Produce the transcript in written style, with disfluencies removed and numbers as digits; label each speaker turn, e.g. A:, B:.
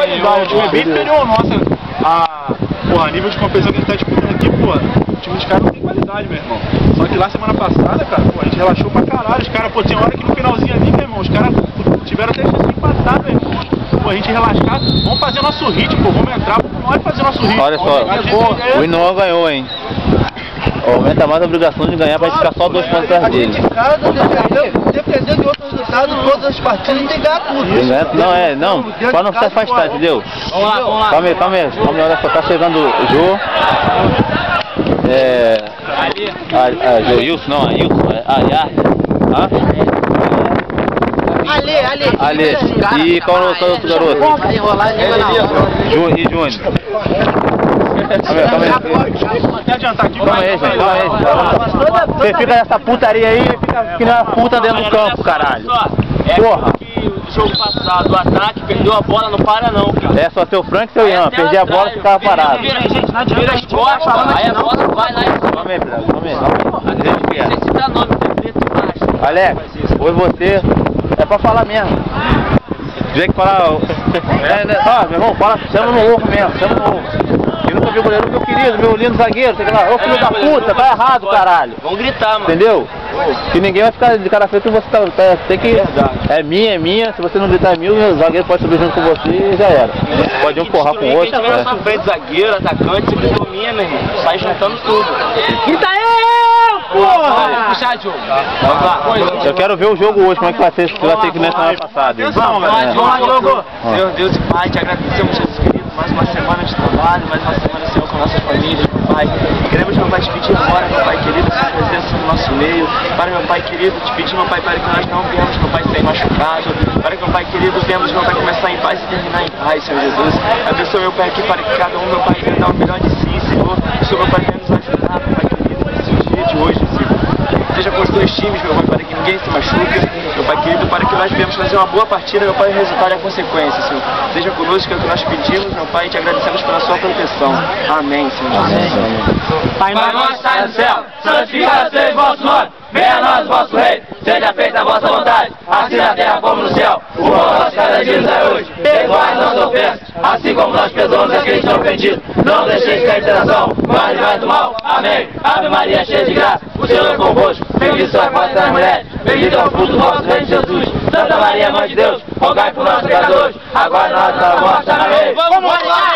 A: qualidade, o time é bem inferior ao nosso. A nível de competição que a gente tá disputando aqui, pô, o time dos caras não tem qualidade, meu irmão. Só que lá semana passada, cara, pô, a gente relaxou pra caralho. Os caras, pô, tinha hora que no finalzinho ali, meu irmão, os caras tiveram até chance de empatar, meu irmão. Pô, a gente relaxar, vamos fazer nosso ritmo, pô, vamos entrar, vamos nós fazer nosso ritmo.
B: Olha só, o Inoue ganhou, hein? Aumenta mais a obrigação de ganhar pra ficar só 2 pontos atrás dele.
C: Dependendo de outro resultado, todas as partidas tem que ganhar tudo.
B: Não, só não se afastar, entendeu? Vamos lá. Calma aí, olha só, tá chegando o Jô. Joilson, não, Ailson, Ale. E qual é o outro garoto? Júnior. Calma aí.
A: Quer adiantar aqui?
B: Calma aí, gente. Você fica nessa putaria aí, fica que nem uma puta dentro do campo, caralho. Porra.
D: O jogo passado, o ataque perdeu a bola, não para não, cara.
B: É só seu Frank e seu Ian, perdi a bola e ficava parado.
D: Vira as costas, aí a bola vai lá e...
B: Calma aí.
D: Necessita nome, tem preto embaixo.
B: Alex, oi você. É pra falar mesmo. Tem que falar... meu irmão, chama no ovo mesmo, Eu nunca vi o goleiro, meu querido, meu lindo zagueiro, sei lá. Ô filho da puta, tá errado, caralho.
D: Vamos gritar, mano.
B: Entendeu? Que ninguém vai ficar de cara feita e você tem que... É minha, se você não gritar mil, o zagueiro pode subir junto com você e já era. Pode um porrar com o outro.
D: Quem tá na frente, zagueiro, atacante, você gritou minha, meu irmão. Sai juntando tudo.
C: Grita porra!
D: Puxar, Diogo.
B: Eu quero ver o jogo hoje, como é que vai ser, se vai ter que nem semana passada.
D: Vamos lá, Diogo. Senhor Deus e Pai, te agradecemos, Jesus querido, mais uma semana de trabalho, mais uma semana, Senhor, com nossas famílias, meu Pai. E queremos, meu Pai, te pedir agora, meu Pai querido, sua presença no nosso meio. Para, meu Pai querido, te pedir, meu Pai, para que nós não viemos, meu Pai, sem machucado. Para que, meu Pai querido, viemos, meu Pai, começar em paz e terminar em paz, Senhor Jesus. Abençoe, meu Pai, aqui para que cada um, meu Pai, venha dar o melhor de si, Senhor. O Senhor, meu Pai, venha nos ajudar, meu Pai querido, nesse dia de hoje, Senhor. Seja com os 2 times, meu Pai, para que ninguém se machuque, meu Pai querido, para que nós venhamos fazer uma boa partida, meu Pai, o resultado é a consequência, Senhor. Seja conosco, é o que nós pedimos, meu Pai, e te agradecemos pela sua proteção. Amém, Senhor Jesus. Pai nosso que está no céu, santificado seja o vosso nome, venha a nós o vosso reino, seja feita a vossa vontade, assim na terra como no céu. O pão nosso cada dia nos dai hoje, perdoai nossas ofensas, assim como nós perdoamos a quem nos tem ofendido. Não deixeis cair em tentação, mas livrai do mal. Amém. Ave Maria, cheia de graça, o Senhor é convosco. Bendita sois vós entre as mulheres, bendito é o fruto do vosso ventre, Jesus. Santa Maria, Mãe de Deus, rogai por nós pecadores, agora e na hora da morte. Amém. Vamos lá!